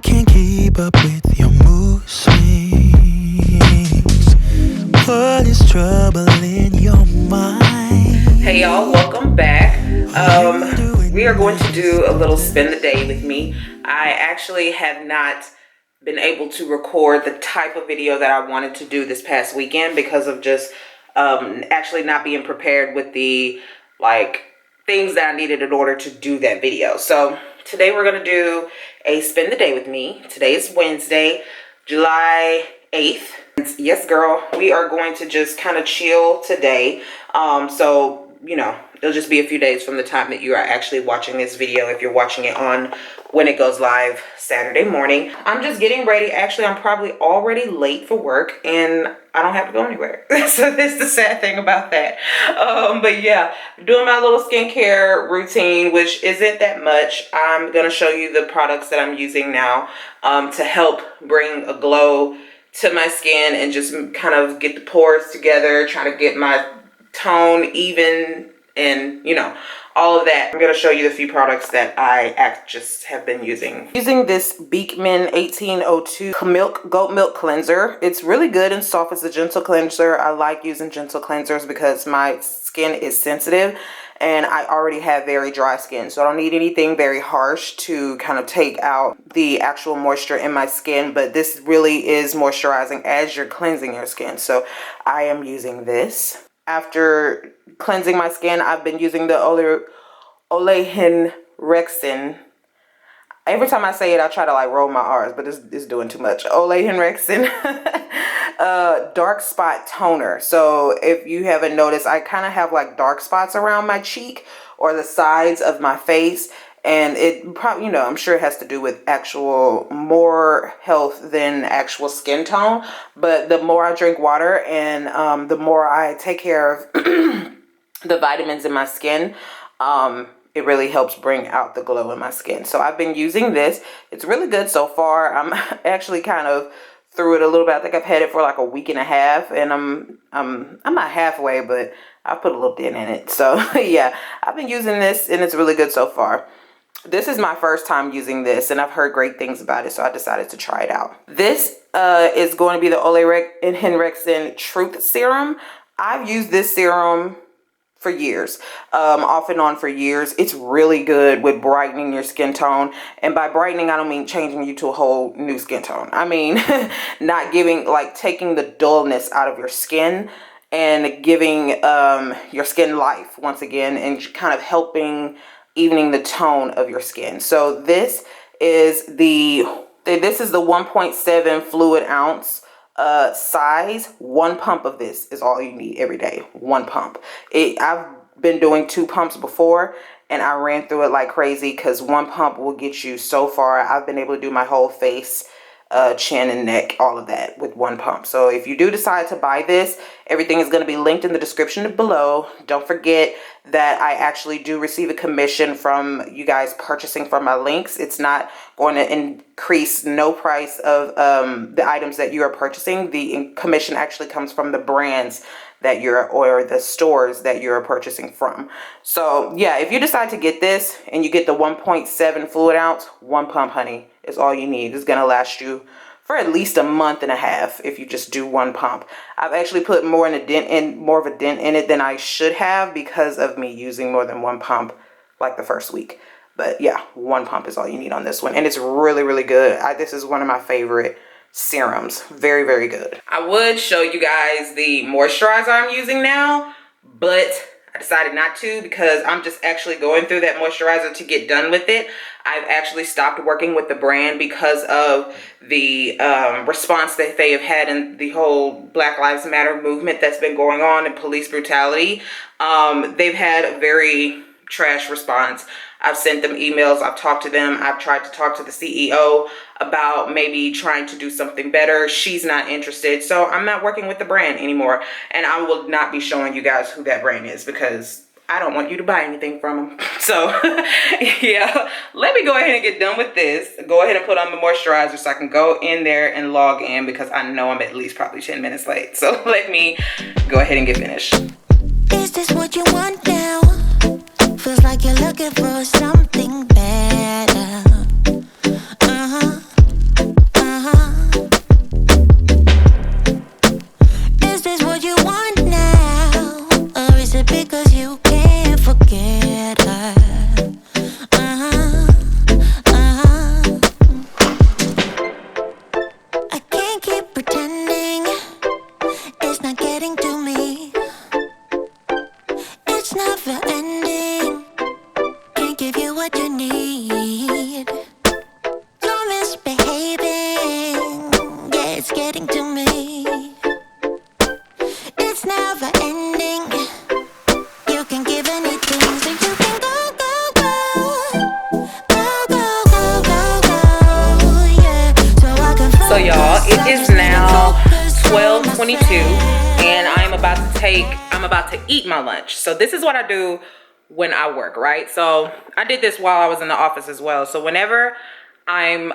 can't keep up with your mood swings. What is trouble in your mind? Hey y'all, welcome back. We are going to do a little spend the day with me. I actually have not been able to record the type of video that I wanted to do this past weekend because of just actually not being prepared with the things that I needed in order to do that video. So today we're going to do a spend the day with me. Today is Wednesday, July 8th. Yes, girl, we are going to just kind of chill today. So, you know, it'll just be a few days from the time that you are actually watching this video if you're watching it on when it goes live Saturday morning. I'm just getting ready. Actually, I'm probably already late for work and I don't have to go anywhere. So this is the sad thing about that. But yeah, doing my little skincare routine, which isn't that much. I'm going to show you the products that I'm using now to help bring a glow to my skin and just kind of get the pores together, trying to get my tone even and, you know, all of that. I'm going to show you the few products that I just have been using. Using this Beekman 1802 goat milk cleanser. It's really good and soft. It's a gentle cleanser. I like using gentle cleansers because my skin is sensitive and I already have very dry skin, so I don't need anything very harsh to kind of take out the actual moisture in my skin. But this really is moisturizing as you're cleansing your skin, so I am using this. After cleansing my skin, I've been using the Olehenrexin. Every time I say it, I try to roll my R's, but it's doing too much. Olehenrexin dark spot toner. So if you haven't noticed, I kind of have dark spots around my cheek or the sides of my face. And it probably, you know, I'm sure it has to do with actual more health than actual skin tone. But the more I drink water and the more I take care of the vitamins in my skin, it really helps bring out the glow in my skin. So I've been using this. It's really good so far. I'm actually kind of through it a little bit. I think I've had it for a week and a half, and I'm not halfway, but I put a little dent in it. So yeah, I've been using this and it's really good so far. This is my first time using this and I've heard great things about it, so I decided to try it out. This is going to be the Olehenrexin Truth Serum. I've used this serum for years, off and on for years. It's really good with brightening your skin tone. And by brightening, I don't mean changing you to a whole new skin tone. I mean, not giving, taking the dullness out of your skin and giving your skin life once again and kind of helping evening the tone of your skin. So this is the 1.7 fluid ounce size. One pump of this is all you need every day. One pump. I've been doing 2 pumps before and I ran through it like crazy because one pump will get you so far. I've been able to do my whole face, chin and neck, all of that with one pump. So if you do decide to buy this, everything is going to be linked in the description below. Don't forget that I actually do receive a commission from you guys purchasing from my links. It's not going to increase no price of the items that you are purchasing. The commission actually comes from the brands that or the stores that you're purchasing from. So yeah, if you decide to get this and you get the 1.7 fluid ounce, one pump, honey, is all you need. It's gonna last you for at least a month and a half if you just do one pump. I've actually put more of a dent in it than I should have because of me using more than one pump the first week. But yeah, one pump is all you need on this one, and it's really, really good. This is one of my favorite serums. Very, very good. I would show you guys the moisturizer I'm using now, but I decided not to because I'm just actually going through that moisturizer to get done with it. I've actually stopped working with the brand because of the response that they have had in the whole Black Lives Matter movement that's been going on and police brutality. They've had a very trash response. I've sent them emails. I've talked to them. I've tried to talk to the CEO about maybe trying to do something better. She's not interested. So I'm not working with the brand anymore. And I will not be showing you guys who that brand is because I don't want you to buy anything from them. So yeah, let me go ahead and get done with this. Go ahead and put on the moisturizer so I can go in there and log in because I know I'm at least probably 10 minutes late. So let me go ahead and get finished. Is this what you want now? Feels like you're looking for something better. So y'all, it is now 12:22 and I'm about to eat my lunch. So this is what I do when I work, right? So I did this while I was in the office as well. So whenever I'm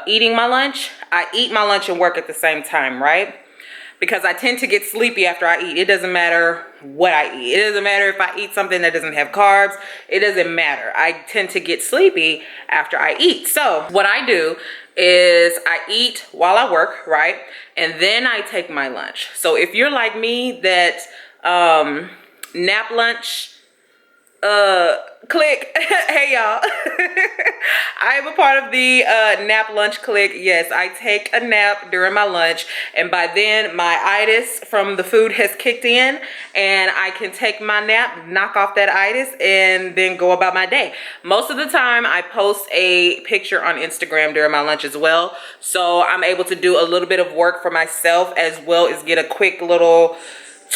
eating my lunch, I eat my lunch and work at the same time, right? Because I tend to get sleepy after I eat. It doesn't matter what I eat. It doesn't matter if I eat something that doesn't have carbs. It doesn't matter. I tend to get sleepy after I eat. So what I do is I eat while I work, right? And then I take my lunch. So if you're like me that nap lunch, click. Hey y'all. I am a part of the nap lunch click. Yes, I take a nap during my lunch, and by then my itis from the food has kicked in and I can take my nap, knock off that itis, and then go about my day. Most of the time I post a picture on Instagram during my lunch as well, so I'm able to do a little bit of work for myself as well as get a quick little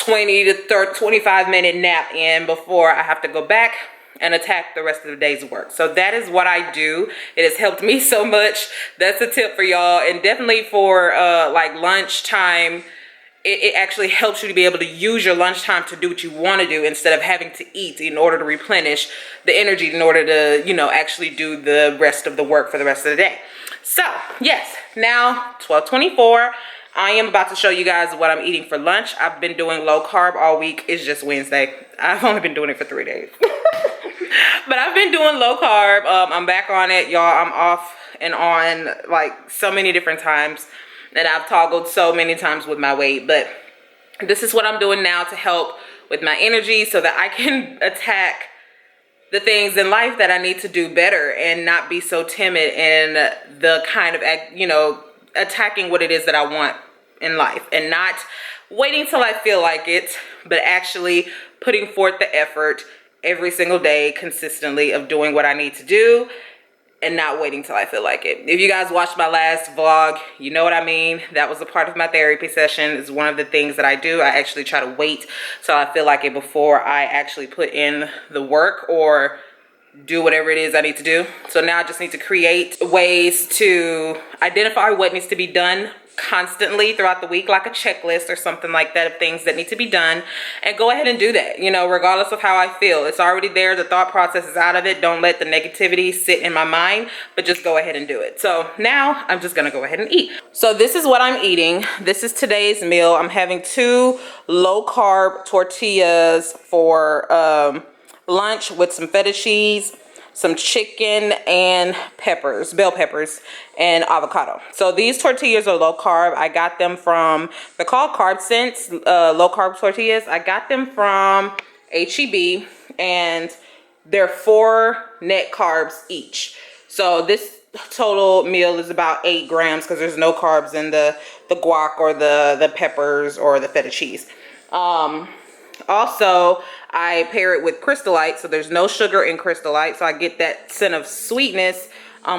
20 to 30, 25 minute nap in before I have to go back and attack the rest of the day's work. So that is what I do. It has helped me so much. That's a tip for y'all, and definitely for like lunchtime. It actually helps you to be able to use your lunchtime to do what you want to do instead of having to eat in order to replenish the energy in order to, you know, actually do the rest of the work for the rest of the day. So yes, now 12:24. I am about to show you guys what I'm eating for lunch. I've been doing low carb all week. It's just Wednesday. I've only been doing it for 3 days. But I've been doing low carb. I'm back on it, y'all. I'm off and on like so many different times. And I've toggled so many times with my weight. But this is what I'm doing now to help with my energy so that I can attack the things in life that I need to do better and not be so timid in the kind of, you know, attacking what it is that I want in life, and not waiting till I feel like it, but actually putting forth the effort every single day consistently of doing what I need to do and not waiting till I feel like it. If you guys watched my last vlog, you know what I mean. That was a part of my therapy session. It's one of the things that I do. I actually try to wait till I feel like it before I actually put in the work or do whatever it is I need to do. So now I just need to create ways to identify what needs to be done constantly throughout the week, like a checklist or something like that of things that need to be done, and go ahead and do that, you know, regardless of how I feel. It's already there. The thought process is out of it. Don't let the negativity sit in my mind, but just go ahead and do it. So now I'm just gonna go ahead and eat. So this is what I'm eating. This is today's meal. I'm having 2 low carb tortillas for lunch with some feta cheese, some chicken, and peppers, bell peppers, and avocado. So these tortillas are low carb. I got them from, they're called Carb Sense, low carb tortillas. I got them from HEB, and they're 4 net carbs each. So this total meal is about 8 grams because there's no carbs in the guac or the peppers or the feta cheese. Also, I pair it with Crystal Light, so there's no sugar in Crystal Light, so I get that scent of sweetness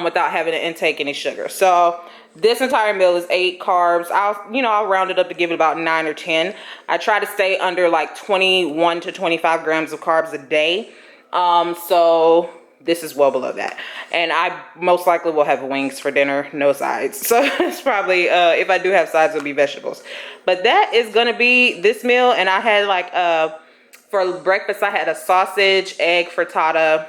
without having to intake any sugar. So this entire meal is 8 carbs. I'll round it up to give it about 9 or 10. I try to stay under like 21 to 25 grams of carbs a day. So this is well below that. And I most likely will have wings for dinner, no sides. So it's probably, if I do have sides, it'll be vegetables. But that is gonna be this meal. And I had like, for breakfast, I had a sausage, egg frittata,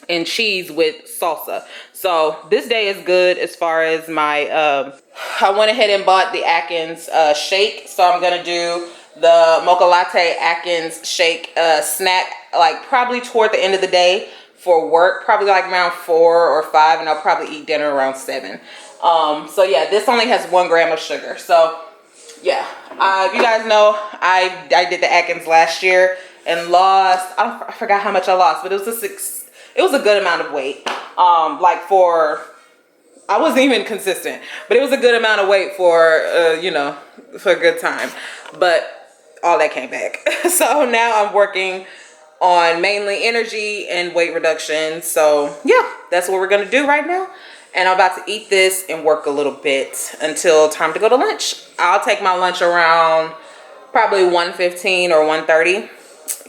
and cheese with salsa. So this day is good as far as my, I went ahead and bought the Atkins shake. So I'm gonna do the mocha latte Atkins shake snack, like probably toward the end of the day for work, probably like around 4 or 5, and I'll probably eat dinner around 7. So yeah, this only has 1 gram of sugar. So yeah, if you guys know, I did the Atkins last year and lost, I forgot how much I lost, but it was a good amount of weight. I wasn't even consistent, but it was a good amount of weight for, for a good time. But all that came back. So now I'm working on mainly energy and weight reduction. So yeah, that's what we're gonna do right now. And I'm about to eat this and work a little bit until time to go to lunch. I'll take my lunch around probably 1:15 or 1:30.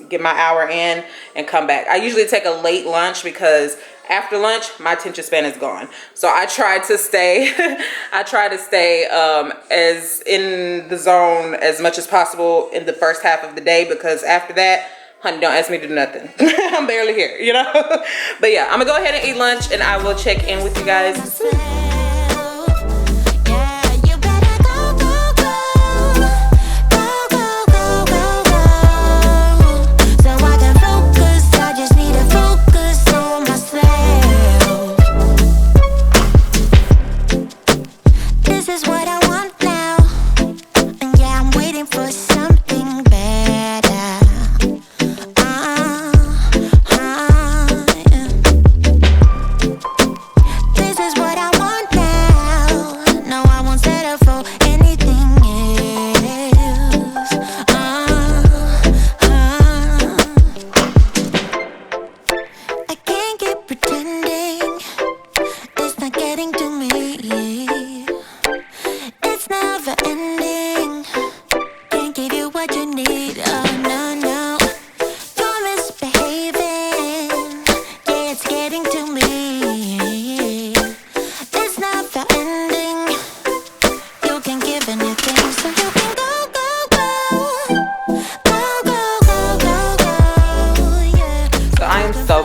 get my hour in and come back. I usually take a late lunch because after lunch my attention span is gone. So I try to stay as in the zone as much as possible in the first half of the day, because after that, honey, don't ask me to do nothing. I'm barely here, you know. But yeah, I'm gonna go ahead and eat lunch and I will check in with you guys soon.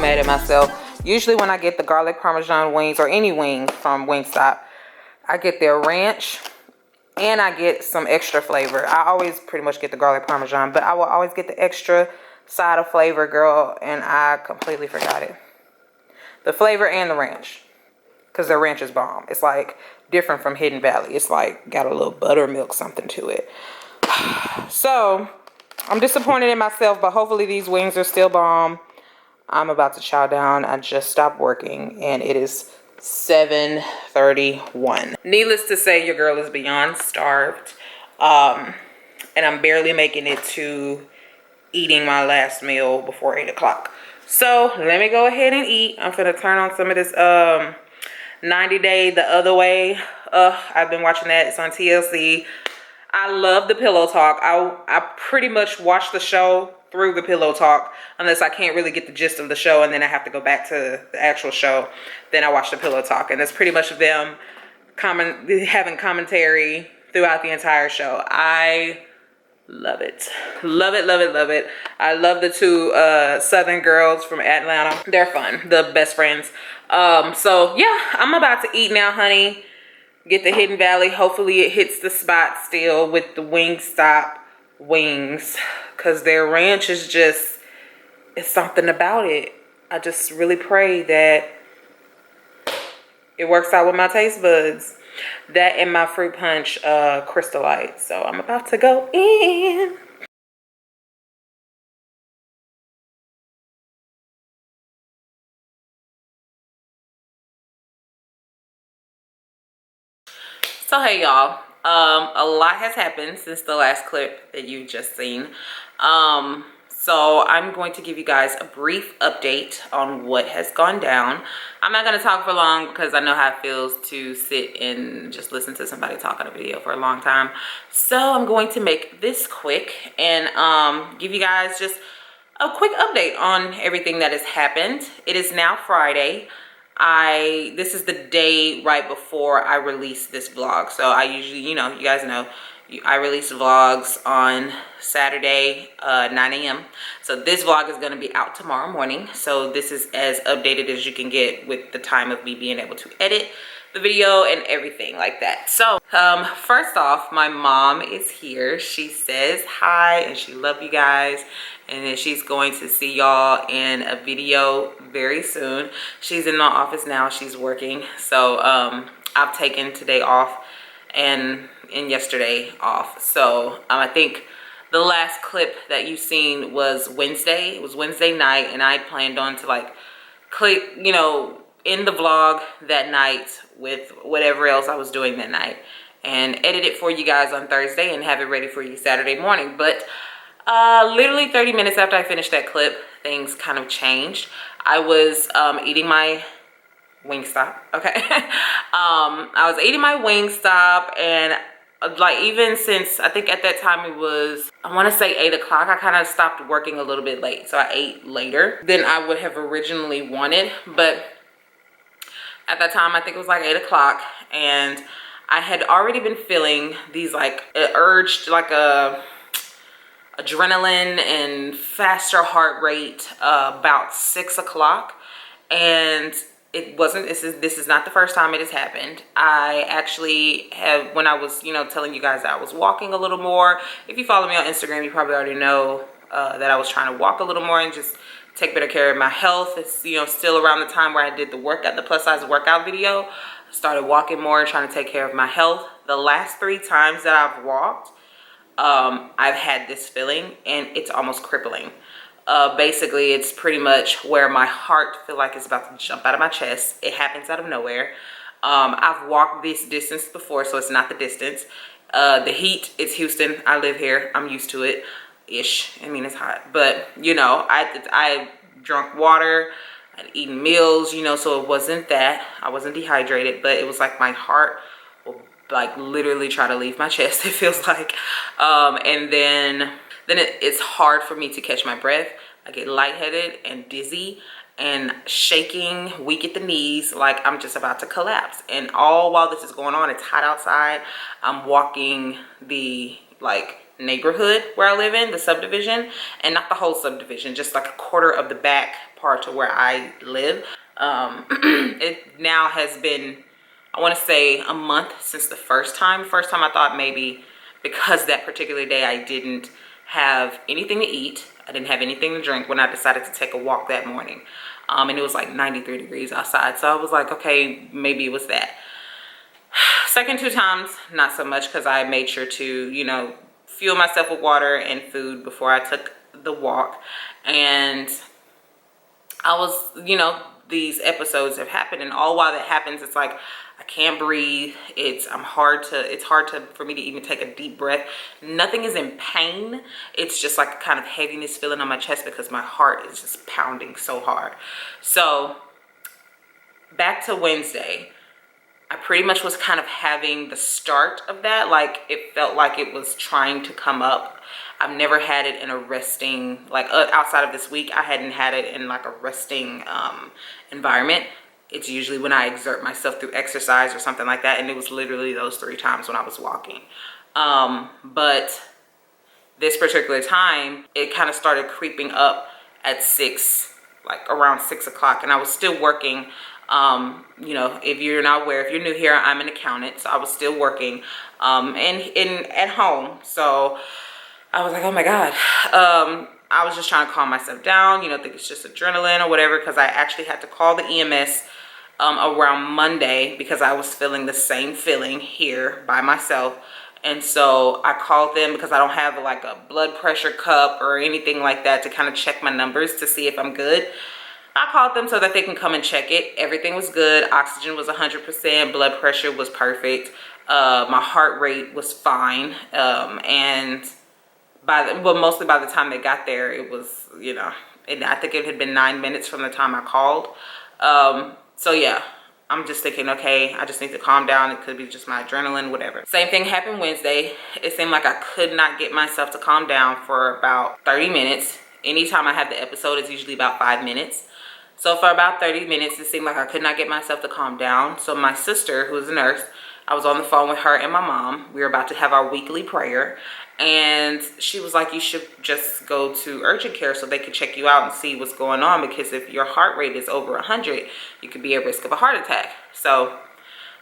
At myself. Usually when I get the garlic parmesan wings or any wings from Wingstop, I get their ranch and I get some extra flavor. I always pretty much get the garlic parmesan, but I will always get the extra side of flavor, girl, and I completely forgot it. The flavor and the ranch, because their ranch is bomb. It's like different from Hidden Valley. It's like got a little buttermilk something to it. So I'm disappointed in myself, but hopefully these wings are still bomb. I'm about to chow down. I just stopped working and it is 7:31. Needless to say, your girl is beyond starved. And I'm barely making it to eating my last meal before 8 o'clock. So let me go ahead and eat. I'm gonna turn on some of this 90 Day the Other Way. I've been watching that. It's on TLC. I love the Pillow Talk. I pretty much watch the show through the Pillow Talk, unless I can't really get the gist of the show and then I have to go back to the actual show. Then I watch the Pillow Talk, and it's pretty much them having commentary throughout the entire show. I love it. Love it, love it, love it. I love the two Southern girls from Atlanta. They're fun. The best friends. So yeah, I'm about to eat now, honey. Get the Hidden Valley. Hopefully it hits the spot still with the Wingstop wings, because their ranch is just, it's something about it. I just really pray that it works out with my taste buds. That and my fruit punch Crystal Light. So I'm about to go in. So hey y'all, a lot has happened since the last clip that you've just seen. So I'm going to give you guys a brief update on what has gone down. I'm not going to talk for long because I know how it feels to sit and just listen to somebody talk on a video for a long time. So I'm going to make this quick and give you guys just a quick update on everything that has happened. It is now Friday. This is the day right before I release this vlog. So I usually, you know, you guys know, I release vlogs on Saturday, 9 a.m. So this vlog is going to be out tomorrow morning. So this is as updated as you can get with the time of me being able to edit the video and everything like that. So first off, my mom is here. She says hi and she loves you guys. And then she's going to see y'all in a video very soon. She's in my office now. She's working. So I've taken today off and yesterday off. So I think the last clip that you've seen was Wednesday. It was Wednesday night, and I planned on to like click, you know, in the vlog that night with whatever else I was doing that night and edit it for you guys on Thursday and have it ready for you Saturday morning. But literally 30 minutes after I finished that clip, things kind of changed. I was eating my Wingstop, okay? I was eating my Wingstop and like even since, I think at that time it was, I want to say 8 o'clock, I kind of stopped working a little bit late. So I ate later than I would have originally wanted. But at that time, I think it was like 8 o'clock, and I had already been feeling these like urged, like a adrenaline and faster heart rate about 6 o'clock. And it wasn't, this is not the first time it has happened. I actually have, when I was, you know, telling you guys that I was walking a little more, if you follow me on Instagram, you probably already know that I was trying to walk a little more and just take better care of my health. It's, you know, still around the time where I did the workout, the plus size workout video. I started walking more, trying to take care of my health. The last 3 times that I've walked, I've had this feeling, and it's almost crippling. Basically, it's pretty much where my heart feel like it's about to jump out of my chest. It happens out of nowhere. I've walked this distance before, so it's not the distance. The heat, it's Houston. I live here. I'm used to it ish. I mean, it's hot, but you know, I drunk water, I'd eaten meals, you know, so it wasn't that. I wasn't dehydrated, but it was like my heart will like literally try to leave my chest, it feels like. And then it's hard for me to catch my breath. I get lightheaded and dizzy and shaking, weak at the knees, like I'm just about to collapse. And all while this is going on, it's hot outside. I'm walking the like neighborhood where I live in, the subdivision, and not the whole subdivision, just like a quarter of the back part to where I live. It now has been, I want to say, a month since the first time. First time I thought maybe because that particular day I didn't have anything to eat, I didn't have anything to drink when I decided to take a walk that morning. And it was like 93 degrees outside. So I was like, okay, maybe it was that. Second 2 times, not so much, because I made sure to, you know, fuel myself with water and food before I took the walk. And I was, you know, these episodes have happened, and all while that happens, it's like I can't breathe. It's hard for me to even take a deep breath. Nothing is in pain. It's just like a kind of heaviness feeling on my chest because my heart is just pounding so hard. So back to Wednesday, I pretty much was kind of having the start of that. Like it felt like it was trying to come up. I've never had it in a resting, like outside of this week, I hadn't had it in like a resting environment. It's usually when I exert myself through exercise or something like that. And it was literally those 3 times when I was walking. But this particular time, it kind of started creeping up at 6, like around 6 o'clock. And I was still working. You know, if you're not aware, if you're new here, I'm an accountant. So I was still working and at home. So I was like, oh my God. I was just trying to calm myself down, you know, think it's just adrenaline or whatever, because I actually had to call the EMS around Monday because I was feeling the same feeling here by myself. And so I called them because I don't have like a blood pressure cup or anything like that to kind of check my numbers to see if I'm good. I called them so that they can come and check it. Everything was good. Oxygen was 100%. Blood pressure was perfect. My heart rate was fine. And mostly by the time they got there, it was, you know, and I think it had been 9 minutes from the time I called. So yeah, I'm just thinking, okay, I just need to calm down. It could be just my adrenaline, whatever. Same thing happened Wednesday. It seemed like I could not get myself to calm down for about 30 minutes. Anytime I have the episode, it's usually about 5 minutes. So for about 30 minutes, it seemed like I could not get myself to calm down. So my sister, who is a nurse, I was on the phone with her and my mom. We were about to have our weekly prayer. And she was like, you should just go to urgent care so they can check you out and see what's going on. Because if your heart rate is over 100, you could be at risk of a heart attack. So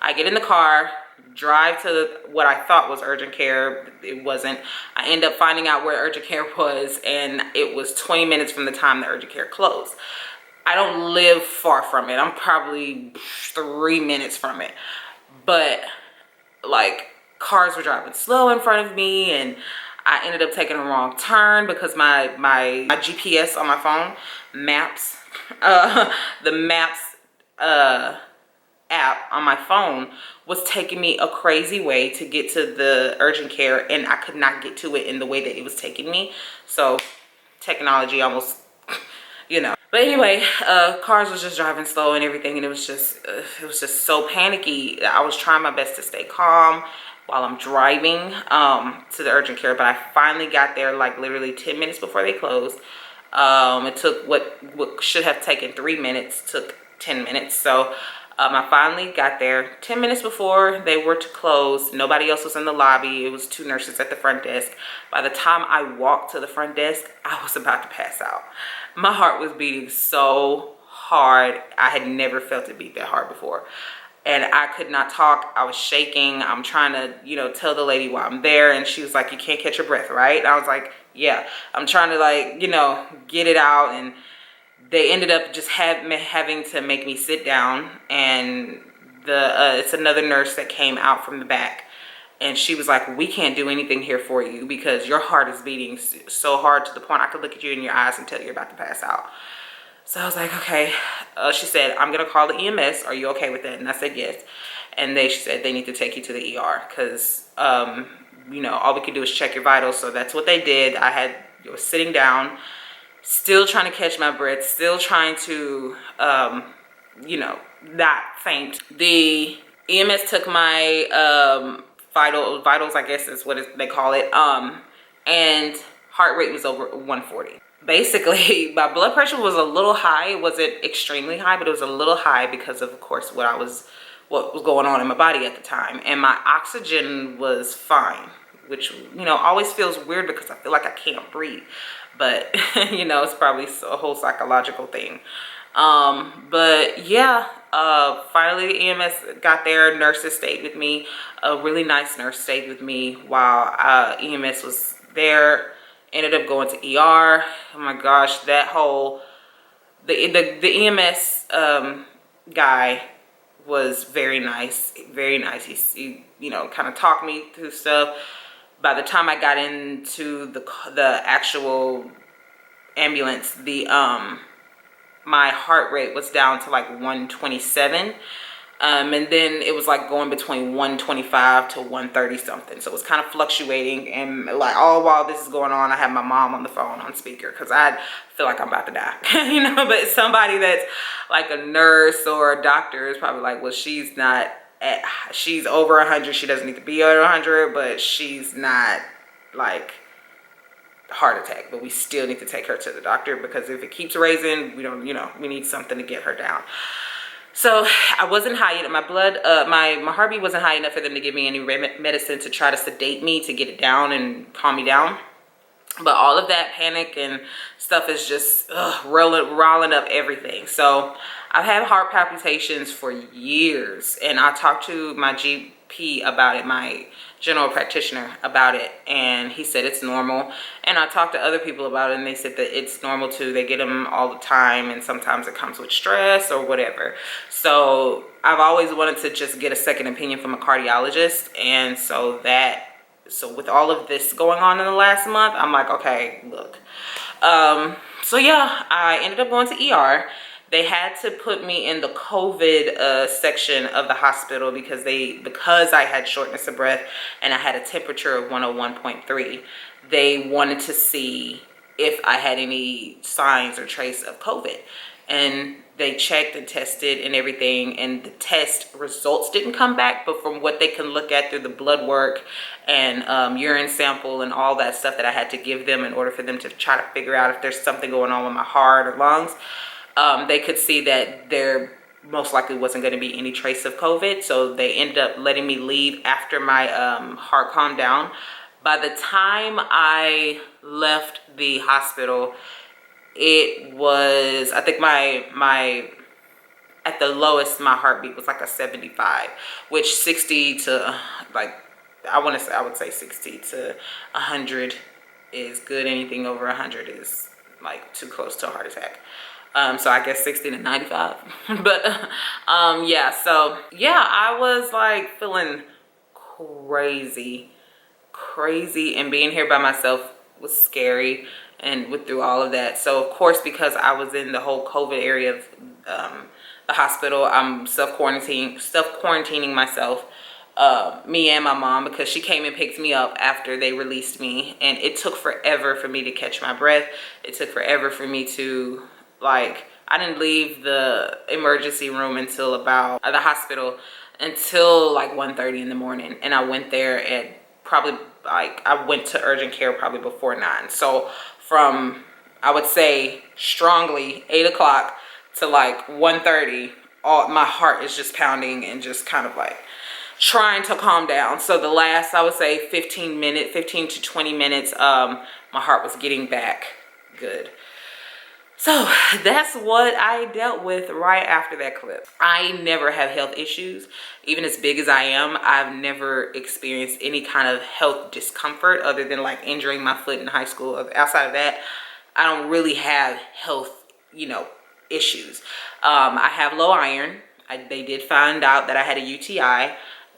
I get in the car, drive to what I thought was urgent care. It wasn't. I end up finding out where urgent care was, and it was 20 minutes from the time the urgent care closed. I don't live far from it. I'm probably 3 minutes from it. But like cars were driving slow in front of me, and I ended up taking a wrong turn because my GPS on my phone, Maps, the Maps app on my phone was taking me a crazy way to get to the urgent care, and I could not get to it in the way that it was taking me. So technology almost, you know. But anyway, cars was just driving slow and everything, and it was just so panicky. I was trying my best to stay calm while I'm driving to the urgent care, but I finally got there like literally 10 minutes before they closed. It took what should have taken 3 minutes, took 10 minutes. So I finally got there 10 minutes before they were to close. Nobody else was in the lobby. It was 2 nurses at the front desk. By the time I walked to the front desk, I was about to pass out. My heart was beating so hard. I had never felt it beat that hard before. And I could not talk. I was shaking. I'm trying to, tell the lady why I'm there. And she was like, you can't catch your breath, right? And I was like, yeah. I'm trying to like, get it out. And they ended up just having to make me sit down, and it's another nurse that came out from the back, and she was like, we can't do anything here for you because your heart is beating so hard to the point I could look at you in your eyes and tell you're about to pass out. So I was like, okay. She said, I'm gonna call the EMS. Are you okay with that? And I said yes. And she said they need to take you to the ER because all we could do is check your vitals. So that's what they did. I was sitting down, still trying to catch my breath, still trying to, not faint. The EMS took my vitals, I guess is what they call it, and heart rate was over 140. Basically, my blood pressure was a little high. It wasn't extremely high, but it was a little high because of course, what was going on in my body at the time. And my oxygen was fine, which, always feels weird because I feel like I can't breathe. But, it's probably a whole psychological thing. But yeah, finally the EMS got there. Nurses stayed with me. A really nice nurse stayed with me while EMS was there. Ended up going to ER. Oh my gosh, that whole, the EMS guy was very nice, very nice. He kind of talked me through stuff. By the time I got into the actual ambulance, my heart rate was down to like 127. And then it was like going between 125 to 130 something. So it was kind of fluctuating. And like all while this is going on, I have my mom on the phone on speaker because I feel like I'm about to die, but somebody that's like a nurse or a doctor is probably like, well, she's over 100. She doesn't need to be over 100, but she's not like heart attack, but we still need to take her to the doctor because if it keeps raising, we need something to get her down. So I wasn't high enough. My blood, my heartbeat wasn't high enough for them to give me any medicine to try to sedate me, to get it down and calm me down. But all of that panic and stuff is just riling up everything. So I've had heart palpitations for years, and I talked to my GP about it, my general practitioner about it, and he said it's normal. And I talked to other people about it, and they said that it's normal too. They get them all the time, and sometimes it comes with stress or whatever. So I've always wanted to just get a second opinion from a cardiologist, and so with all of this going on in the last month, I'm like, okay, look. So yeah, I ended up going to ER. They had to put me in the COVID section of the hospital because I had shortness of breath and I had a temperature of 101.3. They wanted to see if I had any signs or trace of COVID. And they checked and tested and everything, and the test results didn't come back, but from what they can look at through the blood work and urine sample and all that stuff that I had to give them in order for them to try to figure out if there's something going on with my heart or lungs, they could see that there most likely wasn't going to be any trace of COVID. So they ended up letting me leave after my heart calmed down. By the time I left the hospital, it was, I think my at the lowest, my heartbeat was like a 75, which 60 to like, I would say 60 to 100 is good. Anything over 100 is like too close to a heart attack. So I guess 60 to 95. But yeah, so yeah, I was like feeling crazy, and being here by myself was scary, and through all of that. So of course, because I was in the whole COVID area of the hospital, I'm self-quarantining myself, me and my mom, because she came and picked me up after they released me, and it took forever for me to catch my breath. It took forever for me to Like, I didn't leave the emergency room until about the hospital until like 1:30 in the morning, and I went there at probably like I went to urgent care probably before 9. So from, I would say strongly 8 o'clock to like 1:30, all my heart is just pounding and just kind of like trying to calm down. So the last, I would say 15 to 20 minutes, my heart was getting back good. So that's what I dealt with right after that clip. I never have health issues. Even as big as I am, I've never experienced any kind of health discomfort other than like injuring my foot in high school. Outside of that, I don't really have health, issues. I have low iron. They did find out that I had a UTI.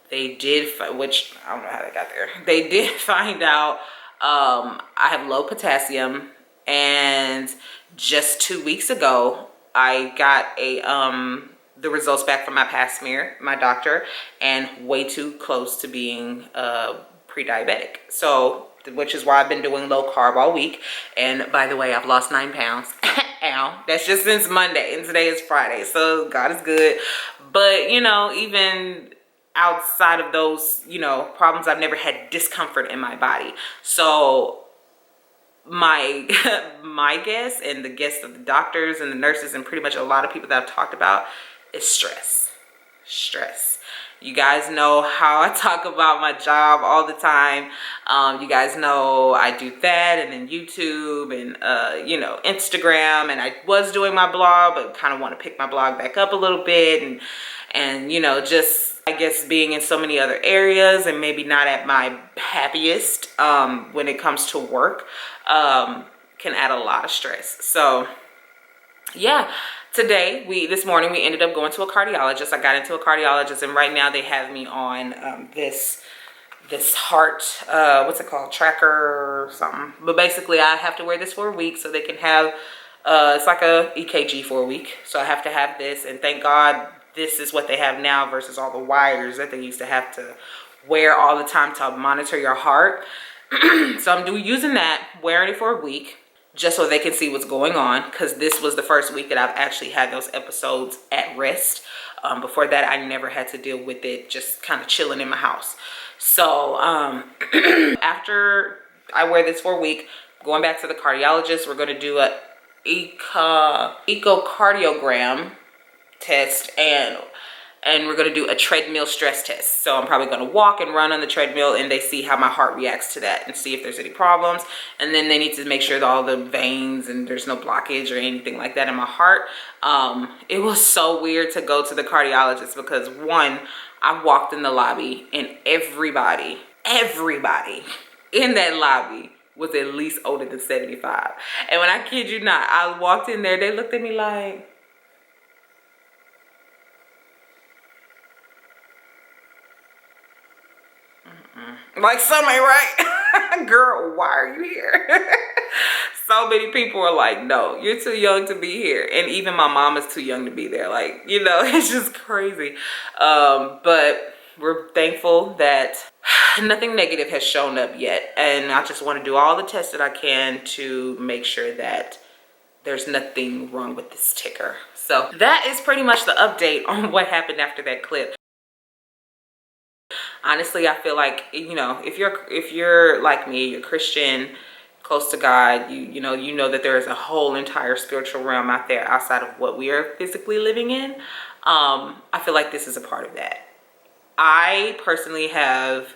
They did, which I don't know how they got there. They did find out I have low potassium. And just 2 weeks ago, I got the results back from my pap smear, my doctor, and way too close to being pre-diabetic. So, which is why I've been doing low carb all week. And by the way, I've lost 9 pounds. Ow. That's just since Monday, and today is Friday. So God is good. But, even outside of those, problems, I've never had discomfort in my body. So my guess, and the guess of the doctors and the nurses and pretty much a lot of people that I've talked about, is stress. You guys know how I talk about my job all the time. You guys know I do that, and then YouTube and Instagram, and I was doing my blog, but kind of want to pick my blog back up a little bit, and just I guess being in so many other areas and maybe not at my happiest when it comes to work can add a lot of stress. So yeah, this morning we ended up going to a cardiologist. I got into a cardiologist, and right now they have me on this heart, what's it called, tracker or something. But basically I have to wear this for a week so they can have it's like a EKG for a week. So I have to have this, and thank God this is what they have now versus all the wires that they used to have to wear all the time to monitor your heart. So I'm using that, wearing it for a week, just so they can see what's going on, because this was the first week that I've actually had those episodes at rest. Before that, I never had to deal with it, just kind of chilling in my house. So after I wear this for a week, going back to the cardiologist, we're going to do a echocardiogram test, and we're going to do a treadmill stress test. So I'm probably going to walk and run on the treadmill, and they see how my heart reacts to that and see if there's any problems. And then they need to make sure that all the veins and there's no blockage or anything like that in my heart. It was so weird to go to the cardiologist because, one, I walked in the lobby and everybody in that lobby was at least older than 75. And when I kid you not, I walked in there, they looked at me like, like, something ain't right. Girl, why are you here? So many people are like, no, you're too young to be here. And even my mom is too young to be there. Like, it's just crazy. But we're thankful that nothing negative has shown up yet. And I just want to do all the tests that I can to make sure that there's nothing wrong with this ticker. So that is pretty much the update on what happened after that clip. Honestly, I feel like, if you're like me, you're Christian, close to God, you know that there is a whole entire spiritual realm out there outside of what we are physically living in. I feel like this is a part of that. I personally have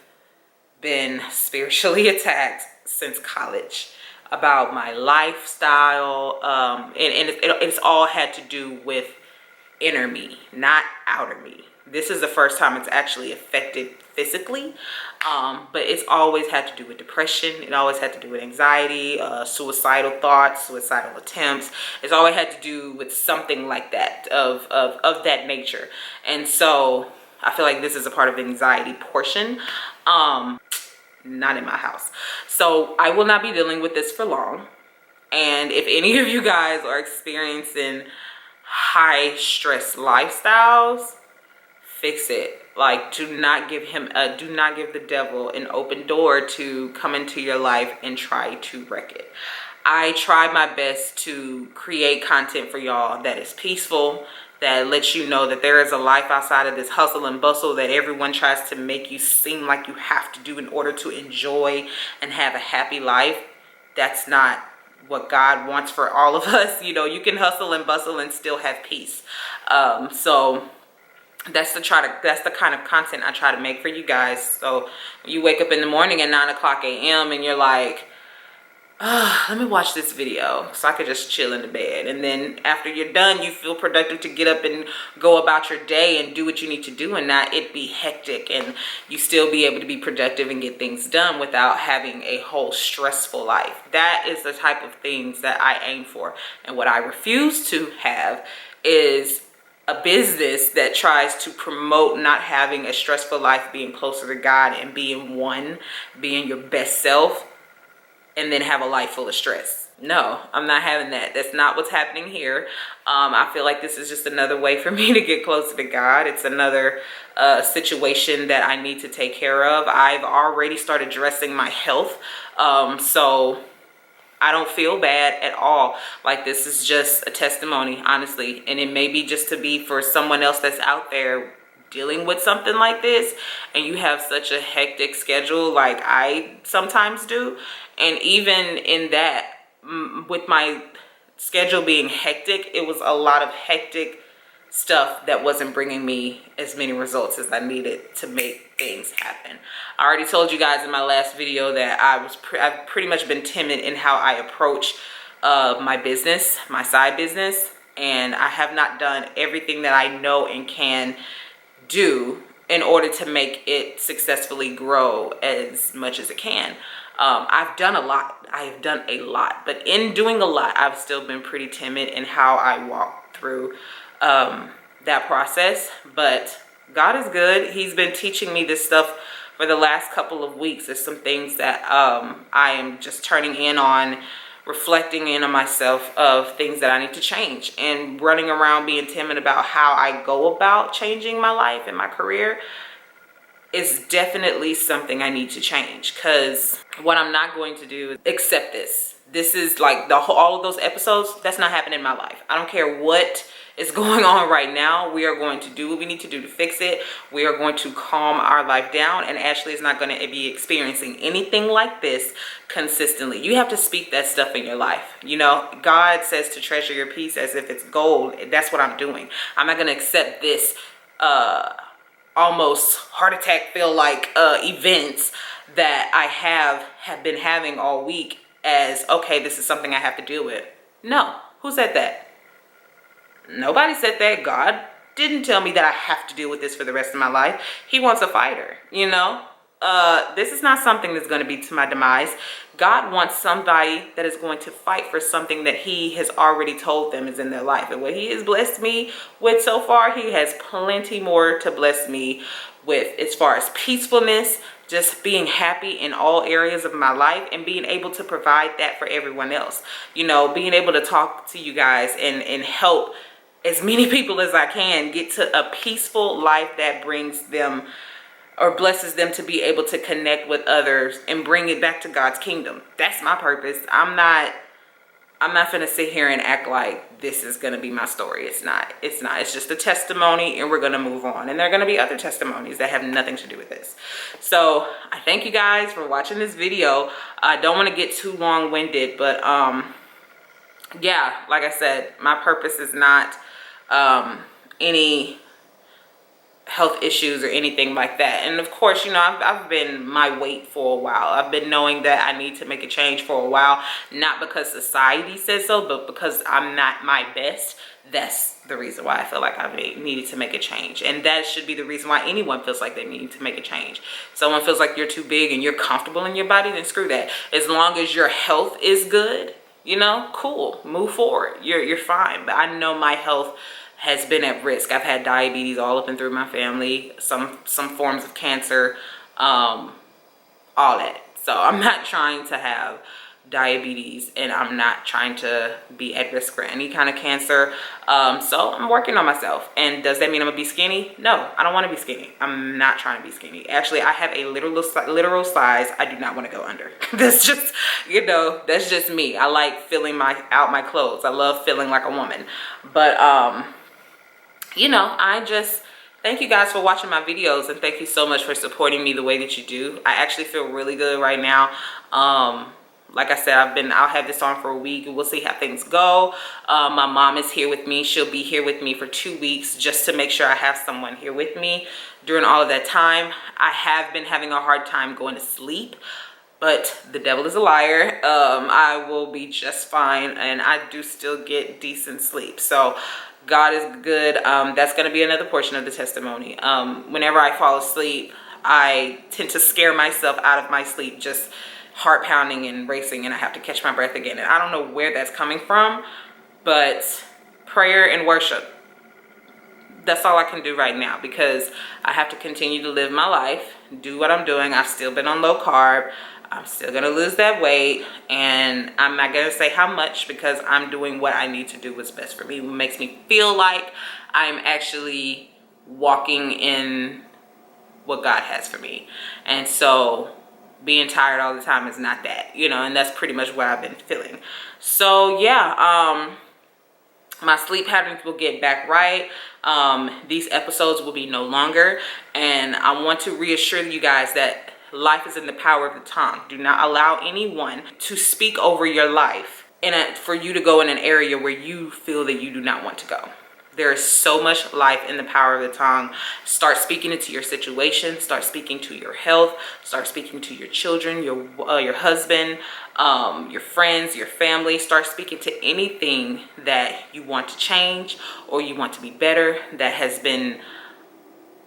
been spiritually attacked since college about my lifestyle, and it's all had to do with inner me, not outer me. This is the first time it's actually affected physically, but it's always had to do with depression. It always had to do with anxiety, suicidal thoughts, suicidal attempts. It's always had to do with something like that, of that nature. And so I feel like this is a part of the anxiety portion, not in my house. So I will not be dealing with this for long. And if any of you guys are experiencing high stress lifestyles, fix it. Like, do not give the devil an open door to come into your life and try to wreck it. I try my best to create content for y'all that is peaceful, that lets you know that there is a life outside of this hustle and bustle that everyone tries to make you seem like you have to do in order to enjoy and have a happy life. That's not what God wants for all of us. You know, you can hustle and bustle and still have peace. So that's the kind of content I try to make for you guys. So when you wake up in the morning at 9 o'clock a.m. and you're like, let me watch this video so I could just chill in the bed. And then after you're done, you feel productive to get up and go about your day and do what you need to do, and not it be hectic, and you still be able to be productive and get things done without having a whole stressful life. That is the type of things that I aim for. And what I refuse to have is a business that tries to promote not having a stressful life, being closer to God and being your best self, and then have a life full of stress. No, I'm not having that. That's not what's happening here. I feel like this is just another way for me to get closer to God. It's another situation that I need to take care of. I've already started addressing my health. So I don't feel bad at all. Like, this is just a testimony, honestly. And it may be just to be for someone else that's out there dealing with something like this, and you have such a hectic schedule like I sometimes do. And even in that, with my schedule being hectic, it was a lot of hectic stuff that wasn't bringing me as many results as I needed to make things happen. I already told you guys in my last video that I've pretty much been timid in how I approach my business, my side business, and I have not done everything that I know and can do in order to make it successfully grow as much as it can. I've done a lot. I have done a lot, but in doing a lot, I've still been pretty timid in how I walk through that process. But God is good. He's been teaching me this stuff for the last couple of weeks. There's some things that I am just turning in on, reflecting in on myself, of things that I need to change, and running around being timid about how I go about changing my life and my career is definitely something I need to change. Because what I'm not going to do is accept this. This is like all of those episodes, that's not happening in my life. I don't care what is going on right now. We are going to do what we need to do to fix it. We are going to calm our life down, and Ashley is not going to be experiencing anything like this consistently. You have to speak that stuff in your life. You know, God says to treasure your peace as if it's gold. That's what I'm doing. I'm not going to accept this almost heart attack feel like events that I have been having all week as, okay, this is something I have to deal with. No. Who said that? Nobody said that. God didn't tell me that I have to deal with this for the rest of my life. He wants a fighter, you know. This is not something that's going to be to my demise. God wants somebody that is going to fight for something that he has already told them is in their life. And what he has blessed me with so far, he has plenty more to bless me with, as far as peacefulness, just being happy in all areas of my life, and being able to provide that for everyone else. You know, being able to talk to you guys and help as many people as I can get to a peaceful life that brings them or blesses them to be able to connect with others and bring it back to God's kingdom. That's my purpose. I'm not gonna sit here and act like this is gonna be my story. It's not. It's just a testimony, and we're gonna move on. And there are gonna be other testimonies that have nothing to do with this. So I thank you guys for watching this video. I don't want to get too long-winded, but yeah, like I said, my purpose is not any health issues or anything like that. And of course, you know, I've been my weight for a while. I've been knowing that I need to make a change for a while, not because society says so, but because I'm not my best. That's the reason why I feel like I needed to make a change. And that should be the reason why anyone feels like they need to make a change. Someone feels like you're too big and you're comfortable in your body, then screw that. As long as your health is good, you know, cool, move forward. You're fine. But I know my health has been at risk. I've had diabetes all up and through my family, some forms of cancer, all that. So I'm not trying to have diabetes, and I'm not trying to be at risk for any kind of cancer. So I'm working on myself. And does that mean I'm gonna be skinny? No, I don't want to be skinny. I'm not trying to be skinny. Actually, I have a literal size I do not want to go under. That's just, you know, that's just me. I like filling out my clothes. I love feeling like a woman. But you know, I just thank you guys for watching my videos, and thank you so much for supporting me the way that you do. I actually feel really good right now. Like I said, I'll have this on for a week, and we'll see how things go. My mom is here with me. She'll be here with me for 2 weeks just to make sure I have someone here with me during all of that time. I have been having a hard time going to sleep, but the devil is a liar. I will be just fine, and I do still get decent sleep. So God is good. That's going to be another portion of the testimony. Whenever I fall asleep, I tend to scare myself out of my sleep, just heart pounding and racing, and I have to catch my breath again. And I don't know where that's coming from, but prayer and worship, that's all I can do right now, because I have to continue to live my life, do what I'm doing. I've still been on low carb. I'm still gonna lose that weight, and I'm not gonna say how much, because I'm doing what I need to do what's best for me, what makes me feel like I'm actually walking in what God has for me. And so being tired all the time is not that, you know, and that's pretty much what I've been feeling. So yeah, my sleep patterns will get back right. These episodes will be no longer, and I want to reassure you guys that life is in the power of the tongue. Do not allow anyone to speak over your life for you to go in an area where you feel that you do not want to go. There is so much life in the power of the tongue. Start speaking into your situation. Start speaking to your health. Start speaking to your children, your husband, your friends, your family. Start speaking to anything that you want to change or you want to be better, that has been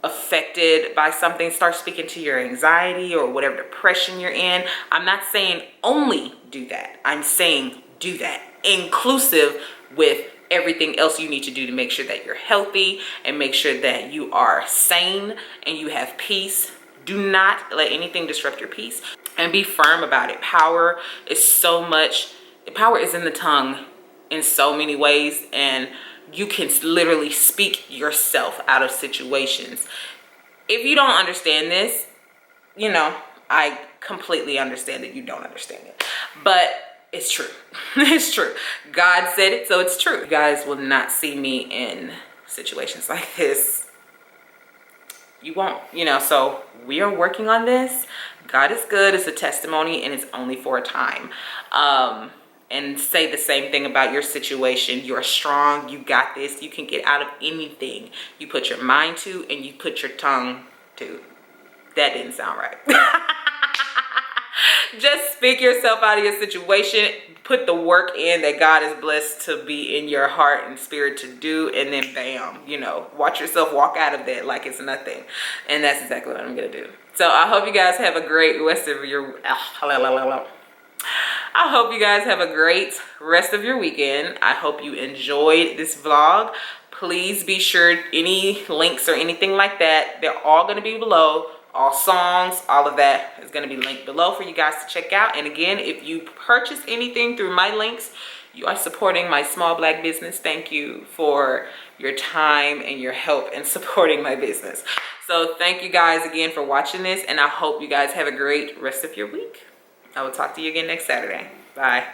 affected by something. Start speaking to your anxiety or whatever depression you're in. I'm not saying only do that. I'm saying do that, inclusive with everything else you need to do to make sure that you're healthy and make sure that you are sane and you have peace. Do not let anything disrupt your peace, and be firm about it. Power is in the tongue in so many ways, and you can literally speak yourself out of situations. If you don't understand this, you know, I completely understand that you don't understand it, but it's true. It's true. God said it, so it's true. You guys will not see me in situations like this. You won't, you know, so we are working on this. God is good. It's a testimony, and it's only for a time. And say the same thing about your situation. You're strong. You got this. You can get out of anything you put your mind to and you put your tongue to. That didn't sound right. Just speak yourself out of your situation. Put the work in that God is blessed to be in your heart and spirit to do, and then bam, you know, watch yourself walk out of that like it's nothing. And that's exactly what I'm gonna do. So I hope you guys have a great rest of your I hope you guys have a great rest of your weekend. I hope you enjoyed this vlog. Please be sure any links or anything like that, they're all going to be below. All songs, all of that is going to be linked below for you guys to check out. And again, if you purchase anything through my links, you are supporting my small black business. Thank you for your time and your help in supporting my business. So thank you guys again for watching this, and I hope you guys have a great rest of your week. I will talk to you again next Saturday. Bye.